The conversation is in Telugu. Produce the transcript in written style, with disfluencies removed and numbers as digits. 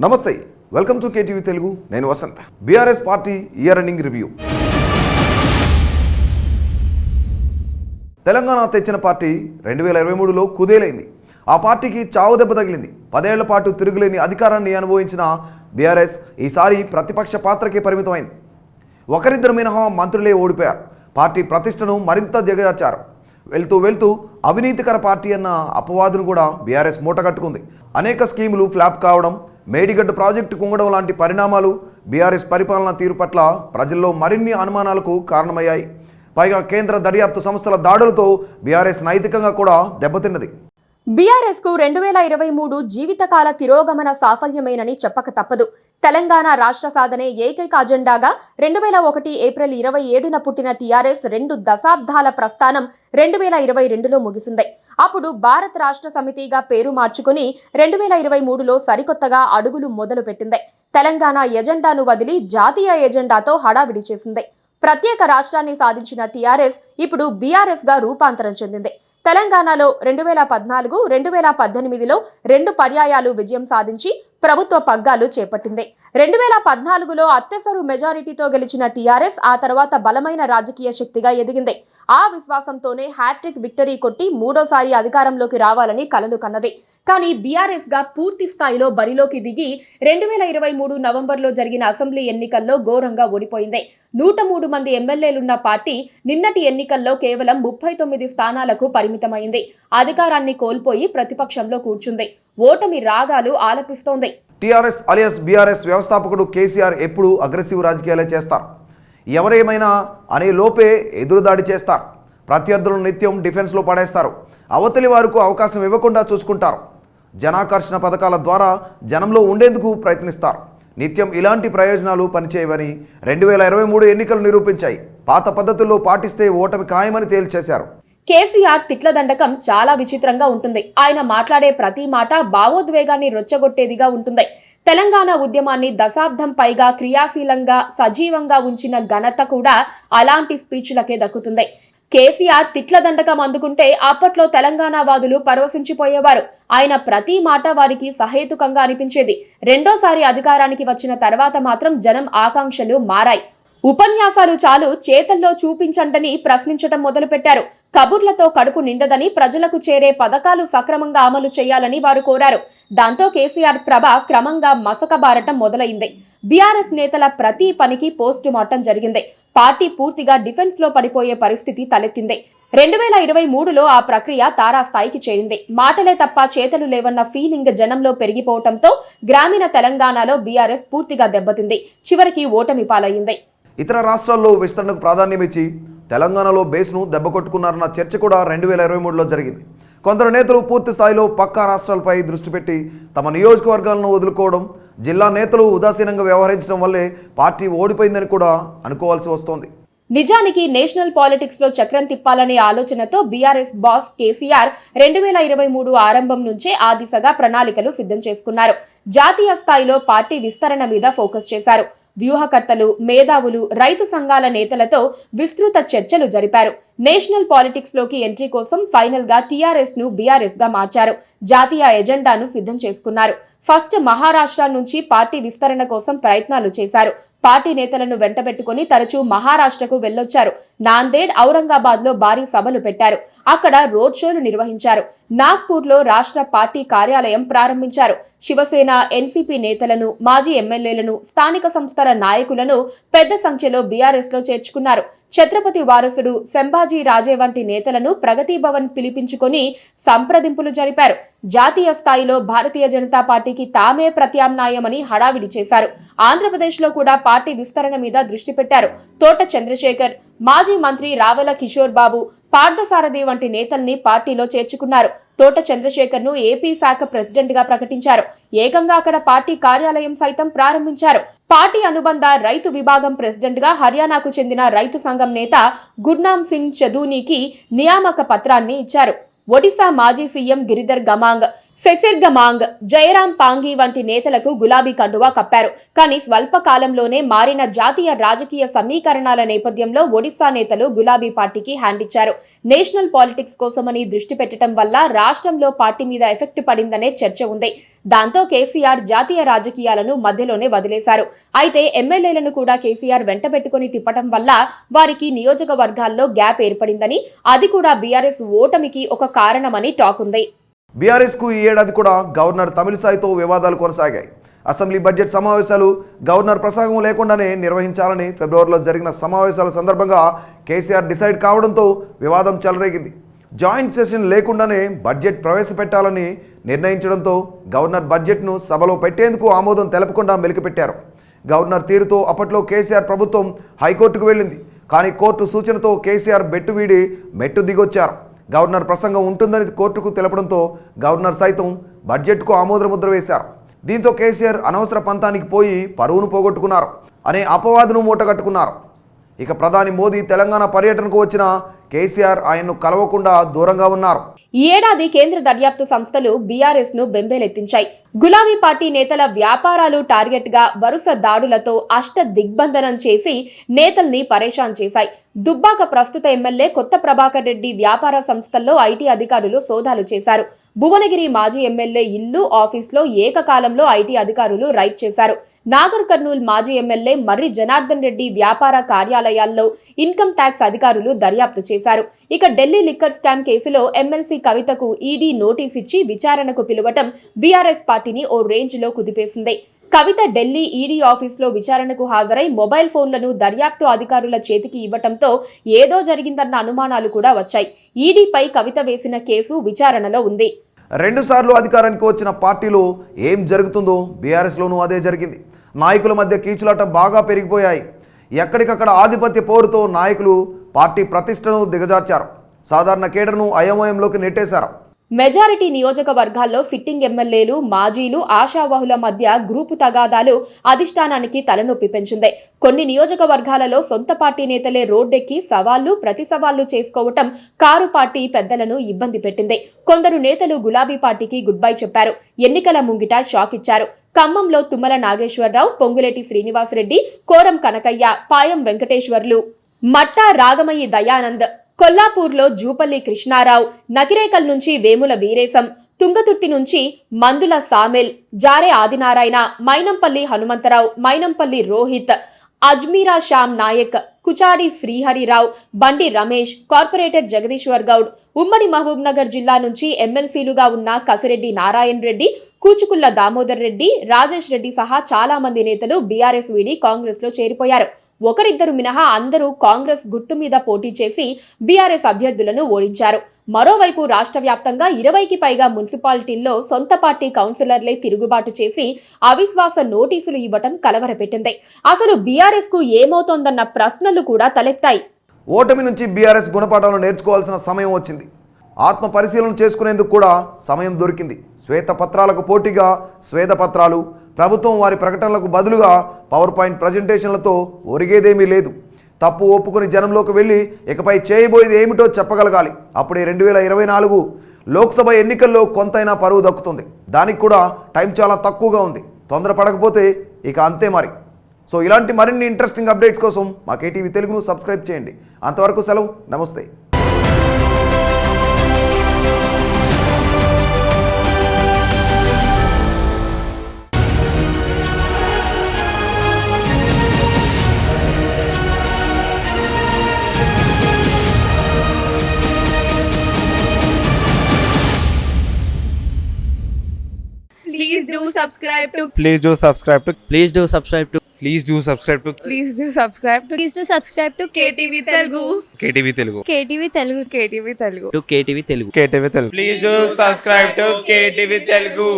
నమస్తే, వెల్కమ్ టు కేటీవీ తెలుగు. నేను Vasanth. BRS party year ending review. Telangana తెచ్చిన పార్టీ 2023లో కుదేలైంది. ఆ పార్టీకి చావు దెబ్బ తగిలింది. 10 ఏళ్ల పాటు తిరుగులేని అధికారాన్ని అనుభవించిన బీఆర్ఎస్ ఈసారి ప్రతిపక్ష పాత్రకే పరిమితమైంది. ఒకరిద్దరు మినహా మంత్రులే ఓడిపోయారు. పార్టీ ప్రతిష్టను మరింత దిగజార్చారు. వెళ్తూ అవినీతికర పార్టీ అన్న అపవాదును కూడా బీఆర్ఎస్ మూటగట్టుకుంది. అనేక స్కీములు ఫ్లాప్ కావడం, మేడిగడ్డ ప్రాజెక్టు కుంగడం లాంటి పరిణామాలు బీఆర్ఎస్ పరిపాలనా తీరు పట్ల ప్రజల్లో మరిన్ని అనుమానాలకు కారణమయ్యాయి. పైగా కేంద్ర దర్యాప్తు సంస్థల దాడులతో బీఆర్ఎస్ నైతికంగా కూడా దెబ్బతిన్నది. బీఆర్ఎస్ కు 2023 జీవితకాల తిరోగమన సాఫల్యమేనని చెప్పక తప్పదు. తెలంగాణ రాష్ట్ర సాధనే ఏకైక అజెండాగా 2001 ఏప్రిల్ 27న పుట్టిన టీఆర్ఎస్ 2 దశాబ్దాల ప్రస్థానం 2022లో ముగిసింది. అప్పుడు భారత రాష్ట్ర సమితిగా పేరు మార్చుకుని 2023లో సరికొత్తగా అడుగులు మొదలు పెట్టింది. తెలంగాణ ఎజెండాను వదిలి జాతీయ ఎజెండాతో హడావిడి చేసింది. ప్రత్యేక రాష్ట్రాన్ని సాధించిన టీఆర్ఎస్ ఇప్పుడు బీఆర్ఎస్ గా రూపాంతరం చెందింది. తెలంగాణలో 2014, 2018లో 2 పర్యాయాలు విజయం సాధించి ప్రభుత్వ పగ్గాలు చేపట్టింది. 2014లో అత్యవసర మెజారిటీతో గెలిచిన టీఆర్ఎస్ ఆ తర్వాత బలమైన రాజకీయ శక్తిగా ఎదిగింది. ఆ విశ్వాసంతోనే హ్యాట్రిక్ విక్టరీ కొట్టి మూడోసారి అధికారంలోకి రావాలని కలలు కన్నది. కానీ బీఆర్ఎస్ గా పూర్తి స్థాయిలో బరిలోకి దిగి 2023 నవంబర్లో జరిగిన అసెంబ్లీ ఎన్నికల్లో ఘోరంగా ఓడిపోయింది. 103 మంది ఎమ్మెల్యేలున్న పార్టీ నిన్నటి ఎన్నికల్లో కేవలం 39 స్థానాలకు పరిమితమైంది. అధికారాన్ని కోల్పోయి ప్రతిపక్షంలో కూర్చుంది. ఓటమి రాగాలు ఆలపిస్తోంది. టీఆర్ఎస్ అలియాస్ బీఆర్ఎస్ వ్యవస్థాపకుడు కేసీఆర్ ఎప్పుడూ అగ్రెసివ్ రాజకీయాలే చేస్తారు. ఎవరేమైనా అనే లోపే ఎదురుదాడి చేస్తారు. ప్రత్యర్థులను నిత్యం డిఫెన్స్లో పడేస్తారు. అవతలి వారికి అవకాశం ఇవ్వకుండా చూసుకుంటారు. జనాకర్షణ పథకాల ద్వారా జనంలో ఉండేందుకు ప్రయత్నిస్తారు. నిత్యం ఇలాంటి ప్రయోజనాలు పనిచేయవని 2023 ఎన్నికలు నిరూపించాయి. పాత పద్ధతుల్లో పాటిస్తే ఓటమి ఖాయమని తేల్చేశారు. కేసీఆర్ తిట్ల దండకం చాలా విచిత్రంగా ఉంటుంది. ఆయన మాట్లాడే ప్రతి మాట భావోద్వేగాన్ని రొచ్చగొట్టేదిగా ఉంటుంది. తెలంగాణ ఉద్యమాన్ని దశాబ్దం పైగా క్రియాశీలంగా సజీవంగా ఉంచిన ఘనత కూడా అలాంటి స్పీచ్లకే దక్కుతుంది. కేసీఆర్ తిట్ల దండకం అందుకుంటే అప్పట్లో తెలంగాణ వాదులు పరవశించిపోయేవారు. ఆయన ప్రతి మాట వారికి సహేతుకంగా అనిపించేది. రెండోసారి అధికారానికి వచ్చిన తర్వాత మాత్రం జనం ఆకాంక్షలు మారాయి. ఉపన్యాసాలు చాలు, చేతల్లో చూపించండని ప్రశ్నించటం మొదలుపెట్టారు. కబుర్లతో కడుపు నిండదని, ప్రజలకు చేరే పథకాలు సక్రమంగా అమలు చేయాలని వారు కోరారు. దాంతో కేసీఆర్ ప్రభ క్రమంగా మసకబారటం మొదలైంది. బీఆర్ఎస్ నేతల ప్రతి పనికి పోస్టు మార్టం జరిగింది. పార్టీ పూర్తిగా డిఫెన్స్ లో పడిపోయే పరిస్థితి తలెత్తింది. 2023లో ఆ ప్రక్రియ తారాస్థాయికి చేరింది. మాటలే తప్ప చేతలు లేవన్న ఫీలింగ్ జనంలో పెరిగిపోవటంతో గ్రామీణ తెలంగాణలో బీఆర్ఎస్ పూర్తిగా దెబ్బతింది. చివరికి ఓటమి పాలయ్యింది. ఇతర రాష్ట్రాల్లో విస్తరణకు ప్రాధాన్యం ఇచ్చి తెలంగాణలో బేస్ను దెబ్బకొట్టుకున్నారన్న చర్చ కూడా 2023లో జరిగింది. కొందరు నేతలు పూర్తి స్థాయిలో పక్కా రాష్ట్రాలపై దృష్టి పెట్టి తమ నియోజకవర్గాలను వదులుకోవడం, జిల్లా నేతలు ఉదాసీనంగా వ్యవహరించడం వల్లే పార్టీ ఓడిపోయిందని కూడా అనుకోవాల్సి వస్తోంది. నిజానికి నేషనల్ పాలిటిక్స్ లో చక్రం తిప్పాలనే ఆలోచనతో బీఆర్ఎస్ బాస్ కేసీఆర్ 2023 ఆరంభం నుంచే ఆ దిశగా ప్రణాళికలు సిద్ధం చేసుకున్నారు. జాతీయ స్థాయిలో పార్టీ విస్తరణ మీద ఫోకస్ చేశారు. వ్యూహకర్తలు, మేధావులు, రైతు సంఘాల నేతలతో విస్తృత చర్చలు జరిపారు. నేషనల్ పాలిటిక్స్ లోకి ఎంట్రీ కోసం ఫైనల్ గా టీఆర్ఎస్ ను బీఆర్ఎస్ గా మార్చారు. జాతీయ ఎజెండాను సిద్ధం చేసుకున్నారు. ఫస్ట్ మహారాష్ట్ర నుంచి పార్టీ విస్తరణ కోసం ప్రయత్నాలు చేశారు. పార్టీ నేతలను వెంటబెట్టుకుని తరచూ మహారాష్ట్రకు వెళ్లొచ్చారు. నాందేడ్, ఔరంగాబాద్ లో భారీ సభలు పెట్టారు. అక్కడ రోడ్ షోలు నిర్వహించారు. నాగ్పూర్ లో రాష్ట్ర పార్టీ కార్యాలయం ప్రారంభించారు. శివసేన, ఎన్సీపీ నేతలను, మాజీ ఎమ్మెల్యేలను, స్థానిక సంస్థల నాయకులను పెద్ద సంఖ్యలో బీఆర్ఎస్ లో చేర్చుకున్నారు. ఛత్రపతి వారసుడు సంభాజీ రాజే వంటి నేతలను ప్రగతి భవన్ పిలిపించుకొని సంప్రదింపులు జరిపారు. జాతీయ స్థాయిలో భారతీయ జనతా పార్టీకి తామే ప్రత్యామ్నాయమని హడావిడి చేశారు. ఆంధ్రప్రదేశ్ లో కూడా పార్టీ విస్తరణ మీద దృష్టి పెట్టారు. తోట చంద్రశేఖర్, మాజీ మంత్రి రావెల కిషోర్ బాబు, పార్థసారథి వంటి నేతల్ని పార్టీలో చేర్చుకున్నారు. తోట చంద్రశేఖర్ ను ఏపీ శాఖ ప్రెసిడెంట్ గా ప్రకటించారు. ఏకంగా అక్కడ పార్టీ కార్యాలయం సైతం ప్రారంభించారు. పార్టీ అనుబంధ రైతు విభాగం ప్రెసిడెంట్ గా హర్యానాకు చెందిన రైతు సంఘం నేత గుర్నామ్ సింగ్ చదూనీకి నియామక పత్రాన్ని ఇచ్చారు. ఒడిశా మాజీ సీఎం గిరిధర్ గమాంగ్, సెసిర్గమాంగ్, జయరాం పాంగి వంటి నేతలకు గులాబీ కండువా కప్పారు. కానీ స్వల్ప కాలంలోనే మారిన జాతీయ రాజకీయ సమీకరణాల నేపథ్యంలో ఒడిశా నేతలు గులాబీ పార్టీకి హ్యాండ్ ఇచ్చారు. నేషనల్ పాలిటిక్స్ కోసమని దృష్టి పెట్టడం వల్ల రాష్ట్రంలో పార్టీ మీద ఎఫెక్ట్ పడిందనే చర్చ ఉంది. దాంతో కేసీఆర్ జాతీయ రాజకీయాలను మధ్యలోనే వదిలేశారు. అయితే ఎమ్మెల్యేలను కూడా కేసీఆర్ వెంటబెట్టుకుని తిప్పటం వల్ల వారికి నియోజకవర్గాల్లో గ్యాప్ ఏర్పడిందని, అది కూడా బీఆర్ఎస్ ఓటమికి ఒక కారణమని టాక్ ఉంది. బీఆర్ఎస్కు ఈ ఏడాది కూడా గవర్నర్ తమిళిసైతో వివాదాలు కొనసాగాయి. అసెంబ్లీ బడ్జెట్ సమావేశాలు గవర్నర్ ప్రసంగం లేకుండానే నిర్వహించాలని ఫిబ్రవరిలో జరిగిన సమావేశాల సందర్భంగా కేసీఆర్ డిసైడ్ కావడంతో వివాదం చెలరేగింది. జాయింట్ సెషన్ లేకుండానే బడ్జెట్ ప్రవేశపెట్టాలని నిర్ణయించడంతో గవర్నర్ బడ్జెట్ను సభలో పెట్టేందుకు ఆమోదం తెలపకుండా మెలికిపెట్టారు. గవర్నర్ తీరుతో అప్పట్లో కేసీఆర్ ప్రభుత్వం హైకోర్టుకు వెళ్ళింది. కానీ కోర్టు సూచనతో కేసీఆర్ బెట్టు వీడి మెట్టు దిగొచ్చారు. గవర్నర్ ప్రసంగం ఉంటుందని కోర్టుకు తెలపడంతో గవర్నర్ సైతం బడ్జెట్కు ఆమోద ముద్ర వేశారు. దీంతో కేసీఆర్ అనవసర పంతానికి పోయి పరువును పోగొట్టుకున్నారు అనే అపవాదును మూటగట్టుకున్నారు. ఇక ప్రధాని మోదీ తెలంగాణ పర్యటనకు వచ్చిన కేసీఆర్ ఆయన్ను కలవకుండా దూరంగా ఉన్నారు. ఈ ఏడాది కేంద్ర దర్యాప్తు సంస్థలు బీఆర్ఎస్ ను బెంబేలెత్తించాయి. గులాబీ పార్టీ నేతల వ్యాపారాలు టార్గెట్ గా వరుస దాడులతో అష్ట దిగ్బంధనం చేసి నేతల్ని పరేషాన్ చేశాయి. దుబ్బాక ప్రస్తుత ఎమ్మెల్యే కొత్త ప్రభాకర్ రెడ్డి వ్యాపార సంస్థల్లో ఐటీ అధికారులు సోదాలు చేశారు. భువనగిరి మాజీ ఎమ్మెల్యే ఇల్లు, ఆఫీస్లో ఏకకాలంలో ఐటీ అధికారులు రైడ్ చేశారు. నాగర్ కర్నూల్ మాజీ ఎమ్మెల్యే మర్రి జనార్దన్ రెడ్డి వ్యాపార కార్యాలయాల్లో ఇన్కమ్ ట్యాక్స్ అధికారులు దర్యాప్తు చేశారు. ఇక ఢిల్లీ లిక్కర్ స్కామ్ కేసులో ఎమ్మెల్సీ కవితకు ఈడీ నోటీస్ ఇచ్చి విచారణకు పిలవటం బీఆర్ఎస్ పార్టీని ఓ రేంజ్ లో కుదిపేసింది. కవిత ఢిల్లీ ఈడీ ఆఫీసులో విచారణకు హాజరై మొబైల్ ఫోన్లను దర్యాప్తు అధికారుల చేతికి ఇవ్వటంతో ఏదో జరిగిందన్న అనుమానాలు కూడా వచ్చాయి. ఈడీపై కవిత వేసిన కేసు విచారణలో ఉంది. 2 సార్లు అధికారానికి వచ్చిన పార్టీలో ఏం జరుగుతుందో బీఆర్ఎస్లోనూ అదే జరిగింది. నాయకుల మధ్య కీచులాట బాగా పెరిగిపోయాయి. ఎక్కడికక్కడ ఆధిపత్య పోరుతో నాయకులు పార్టీ ప్రతిష్టను దిగజార్చారు. సాధారణ కేడర్ను అయోమయంలోకి నెట్టేశారు. మెజారిటీ నియోజకవర్గాల్లో సిట్టింగ్ ఎమ్మెల్యేలు, మాజీలు, ఆశావహుల మధ్య గ్రూపు తగాదాలు అధిష్టానానికి తలనొప్పి పెంచింది. కొన్ని నియోజకవర్గాలలో సొంత పార్టీ నేతలే రోడ్డెక్కి సవాళ్లు, ప్రతి సవాళ్లు చేసుకోవటం కారు పార్టీ పెద్దలను ఇబ్బంది పెట్టింది. కొందరు నేతలు గులాబీ పార్టీకి గుడ్ బై చెప్పారు. ఎన్నికల ముంగిట షాక్ ఇచ్చారు. ఖమ్మంలో తుమ్మల నాగేశ్వరరావు, పొంగులేటి శ్రీనివాసరెడ్డి, కోరం కనకయ్య, పాయం వెంకటేశ్వర్లు, మట్టా రాగమయ్యి దయానంద్, కొల్లాపూర్లో జూపల్లి కృష్ణారావు, నకిరేకల్ నుంచి వేముల వీరేశం, తుంగతుర్తి నుంచి మందుల సామెల్, జారే ఆదినారాయణ, మైనంపల్లి హనుమంతరావు, మైనంపల్లి రోహిత్, అజ్మీరా శ్యామ్ నాయక్, కుచాడి శ్రీహరిరావు, బండి రమేష్, కార్పొరేటర్ జగదీశ్వర్ గౌడ్, ఉమ్మడి మహబూబ్ నగర్ జిల్లా నుంచి ఎమ్మెల్సీలుగా ఉన్న కసిరెడ్డి నారాయణ రెడ్డి, కూచుకుల్ల దామోదర్ రెడ్డి, రాజేష్ రెడ్డి సహా చాలా మంది నేతలు బీఆర్ఎస్ వీడి కాంగ్రెస్ లో చేరిపోయారు. ఒకరిద్దరు మినహా అందరూ కాంగ్రెస్ గుర్తు మీద పోటీ చేసి బీఆర్ఎస్ అభ్యర్థులను ఓడించారు. మరోవైపు రాష్ట్ర వ్యాప్తంగా 20కి పైగా మున్సిపాలిటీల్లో సొంత పార్టీ కౌన్సిలర్లే తిరుగుబాటు చేసి అవిశ్వాస నోటీసులు ఇవ్వటం కలవరపెట్టింది. అసలు బీఆర్ఎస్ కు ఏమవుతోందన్న ప్రశ్నలు కూడా తలెత్తాయి. ఓటమి నుంచి బీఆర్ఎస్ గుణపాఠాలను నేర్చుకోవాల్సిన సమయం వచ్చింది. ఆత్మ పరిశీలన చేసుకునేందుకు కూడా సమయం దొరికింది. శ్వేతపత్రాలకు పోటీగా శ్వేతపత్రాలు, ప్రభుత్వం వారి ప్రకటనలకు బదులుగా పవర్ పాయింట్ ప్రజెంటేషన్లతో ఒరిగేదేమీ లేదు. తప్పు ఒప్పుకొని జనంలోకి వెళ్ళి ఇకపై చేయబోయేది ఏమిటో చెప్పగలగాలి. అప్పుడే 2024 లోక్సభ ఎన్నికల్లో కొంతైనా పరువు దక్కుతుంది. దానికి కూడా టైం చాలా తక్కువగా ఉంది. తొందరపడకపోతే ఇక అంతే మరి. సో ఇలాంటి మరిన్ని ఇంట్రెస్టింగ్ అప్డేట్స్ కోసం మా కేటీవీ తెలుగును సబ్స్క్రైబ్ చేయండి. అంతవరకు సెలవు, నమస్తే. Please do subscribe to Please do subscribe to Please do subscribe to Please do subscribe to Please do subscribe to Please do subscribe to KTV Telugu. KTV Telugu. KTV Telugu. KTV Telugu. KTV Telugu. KTV Telugu. Please do subscribe to KTV Telugu.